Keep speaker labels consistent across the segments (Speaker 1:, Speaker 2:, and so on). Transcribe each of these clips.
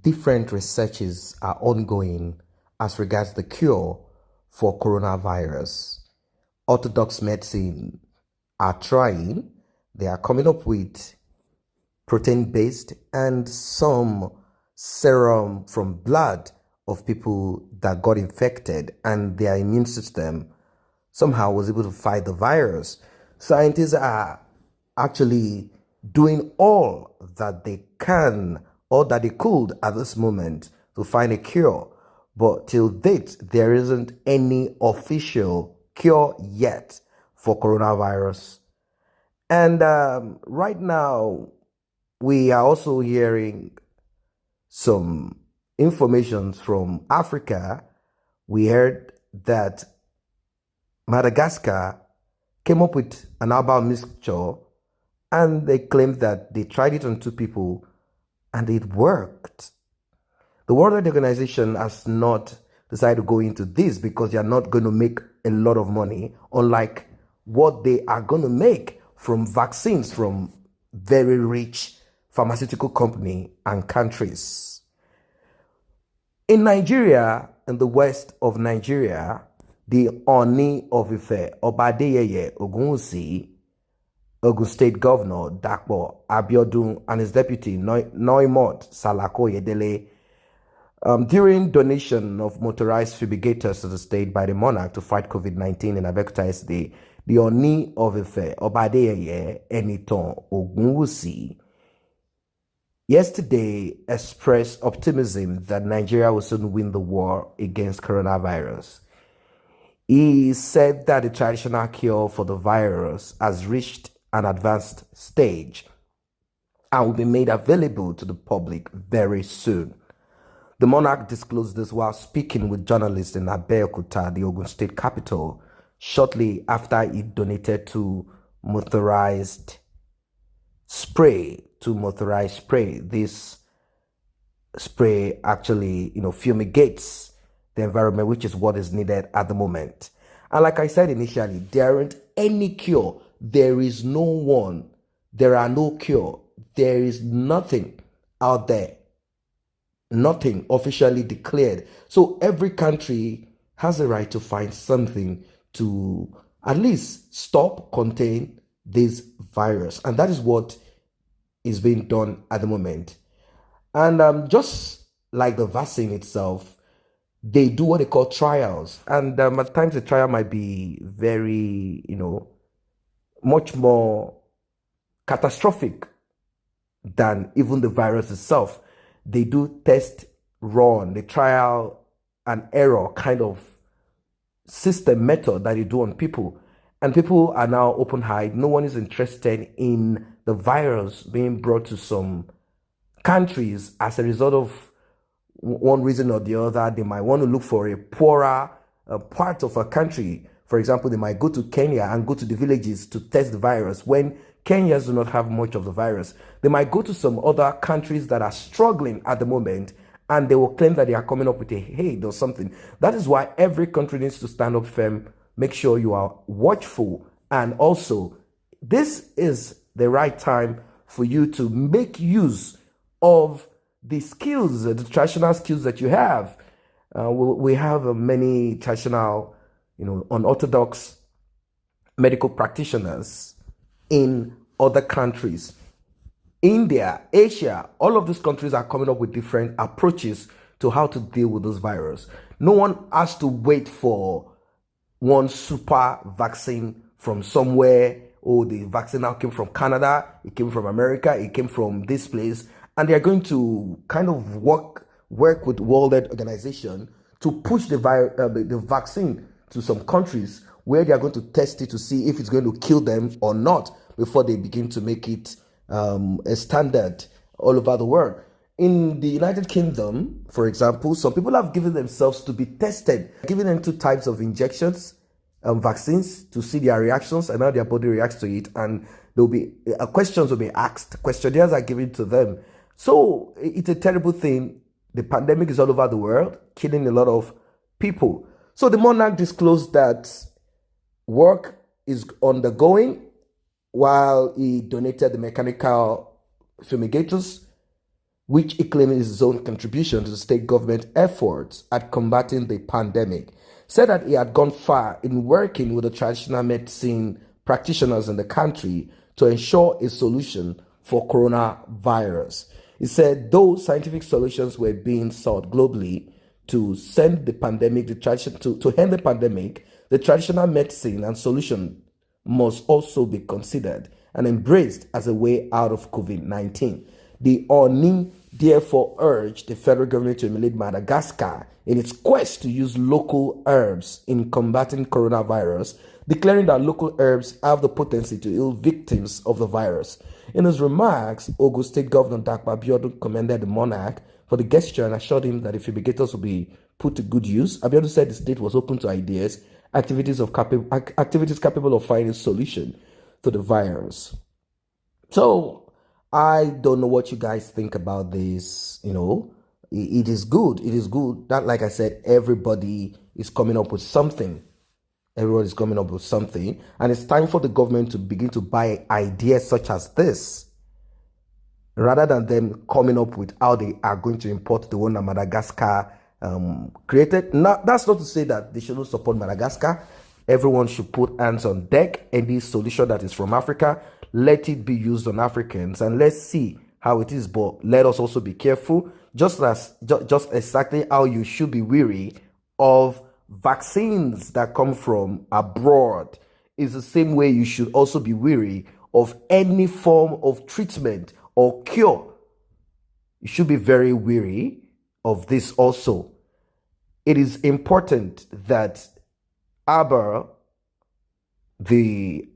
Speaker 1: different researches are ongoing as regards the cure for coronavirus. Orthodox medicine are trying. They are coming up with protein-based and some serum from blood of people that got infected, and their immune system somehow was able to fight the virus. Scientists are actually doing all that they can or that they could at this moment to find a cure. But till date, there isn't any official cure yet for coronavirus. And right now, we are also hearing some information from Africa. We heard that Madagascar came up with an herbal mixture, and they claimed that they tried it on 2 people and it worked. The World Health Organization has not decided to go into this because they are not going to make a lot of money, unlike what they are going to make from vaccines from very rich pharmaceutical company and countries. In Nigeria, in the west of Nigeria, the ONNI of IFE, Obadeyeye Ogunwusi, Ogun State Governor Dapo Abiodun, and his deputy Noimot Salako Yedele, during donation of motorized fumigators to the state by the monarch to fight COVID-19 in Abeokuta yesterday, the ONNI of Ife, Obadeyeye Enitan Ogunwusi, yesterday expressed optimism that Nigeria will soon win the war against coronavirus. He said that the traditional cure for the virus has reached an advanced stage and will be made available to the public very soon. The monarch disclosed this while speaking with journalists in Abeokuta, the Ogun State capital, shortly after he donated to motorized spray. This spray actually, fumigates the environment, which is what is needed at the moment. And like I said initially, there aren't any cure. There is no one. There are no cure. There is nothing out there. Nothing officially declared. So every country has a right to find something to at least stop, contain this virus. And that is what is being done at the moment. And just like the vaccine itself, they do what they call trials. And at times the trial might be very, much more catastrophic than even the virus itself. They do test run, the trial and error kind of system method that you do on people. And people are now open-eyed. No one is interested in the virus being brought to some countries as a result of one reason or the other. They might want to look for a poorer part of a country. For example, they might go to Kenya and go to the villages to test the virus when Kenyans do not have much of the virus. They might go to some other countries that are struggling at the moment, and they will claim that they are coming up with a aid or something. That is why every country needs to stand up firm, make sure you are watchful, and also this is the right time for you to make use of the skills, the traditional skills that you have. We have many traditional, unorthodox medical practitioners in other countries. India, Asia, all of these countries are coming up with different approaches to how to deal with this virus. No one has to wait for one super vaccine from somewhere. Oh, the vaccine now came from Canada, it came from America, it came from this place. And they're going to kind of work with World Health Organization to push the vaccine to some countries where they are going to test it to see if it's going to kill them or not before they begin to make it a standard all over the world. In the United Kingdom, for example, some people have given themselves to be tested, giving them 2 types of injections, vaccines, to see their reactions and how their body reacts to it. And there will be questions will be asked, questionnaires are given to them. So it's a terrible thing. The pandemic is all over the world, killing a lot of people. So the monarch disclosed that work is undergoing while he donated the mechanical fumigators. which he claimed is his own contribution to the state government efforts at combating the pandemic, said that he had gone far in working with the traditional medicine practitioners in the country to ensure a solution for coronavirus. He said those scientific solutions were being sought globally to end the pandemic, the traditional medicine and solution must also be considered and embraced as a way out of COVID-19. The ONNI therefore urged the federal government to emulate Madagascar in its quest to use local herbs in combating coronavirus, declaring that local herbs have the potency to heal victims of the virus. In his remarks, Ogun State Governor Dakwa Abiodun commended the monarch for the gesture and assured him that the fumigators will be put to good use. Abiodun said the state was open to ideas, activities capable of finding a solution to the virus. So, I don't know what you guys think about this. It is good. It is good that, like I said, everybody is coming up with something. Everyone is coming up with something. And it's time for the government to begin to buy ideas such as this, rather than them coming up with how they are going to import the one that Madagascar created. Now, that's not to say that they shouldn't support Madagascar. Everyone should put hands on deck. Any solution that is from Africa, let it be used on Africans, and let's see how it is. But let us also be careful, just exactly how you should be wary of vaccines that come from abroad. Is the same way you should also be wary of any form of treatment or cure. You should be very wary of this also. It is important that the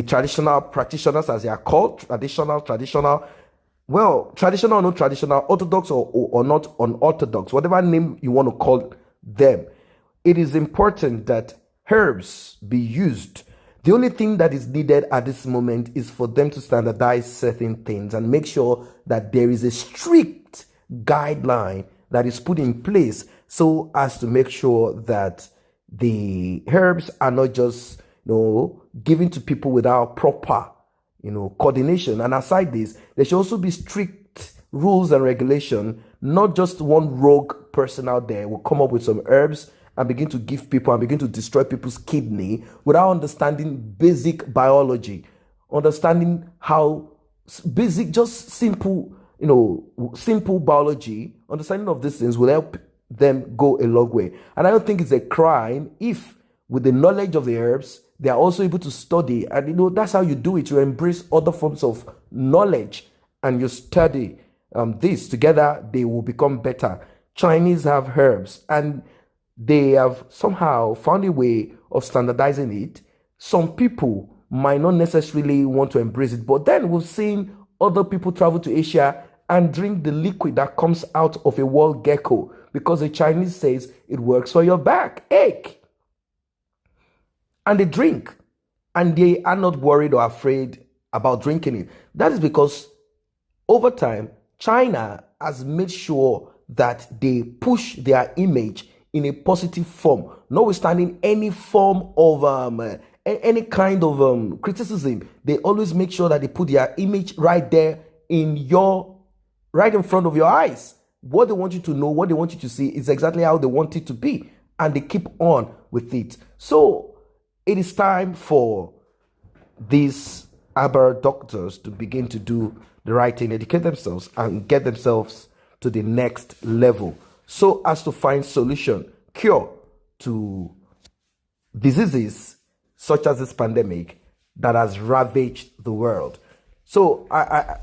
Speaker 1: traditional practitioners, as they are called, traditional, traditional or not traditional, orthodox or not unorthodox, whatever name you want to call them, it is important that herbs be used. The only thing that is needed at this moment is for them to standardize certain things and make sure that there is a strict guideline that is put in place so as to make sure that the herbs are not just given to people without proper coordination. And aside this, there should also be strict rules and regulation. Not just one rogue person out there will come up with some herbs and begin to give people and begin to destroy people's kidney without understanding basic biology, understanding how basic, just simple biology. Understanding of these things will help them go a long way. And I don't think it's a crime if, with the knowledge of the herbs, they are also able to study. And that's how you do it. You embrace other forms of knowledge and you study this. Together, they will become better. Chinese have herbs and they have somehow found a way of standardizing it. Some people might not necessarily want to embrace it, but then we've seen other people travel to Asia and drink the liquid that comes out of a wall gecko because the Chinese says it works for your backache. And they drink, and they are not worried or afraid about drinking it. That is because over time, China has made sure that they push their image in a positive form, notwithstanding any form of any kind of criticism. They always make sure that they put their image right there right in front of your eyes. What they want you to know, what they want you to see is exactly how they want it to be, and they keep on with it. So it is time for these herbal doctors to begin to do the right thing, educate themselves and get themselves to the next level so as to find cure to diseases such as this pandemic that has ravaged the world. So I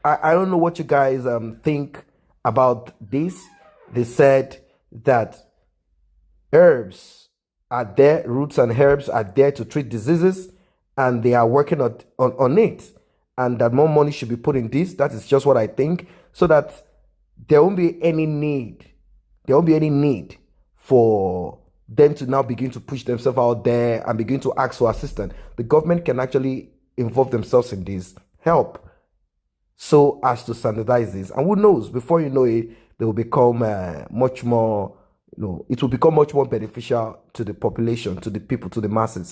Speaker 1: don't know what you guys think about this. They said that herbs are there, roots and herbs are there to treat diseases, and they are working on it, and that more money should be put in this. That is just what I think, so that there won't be any need for them to now begin to push themselves out there and begin to ask for assistance. The government can actually involve themselves in this, help, so as to standardize this. And who knows, before you know it, they will become much more, it will become much more beneficial to the population, to the people, to the masses.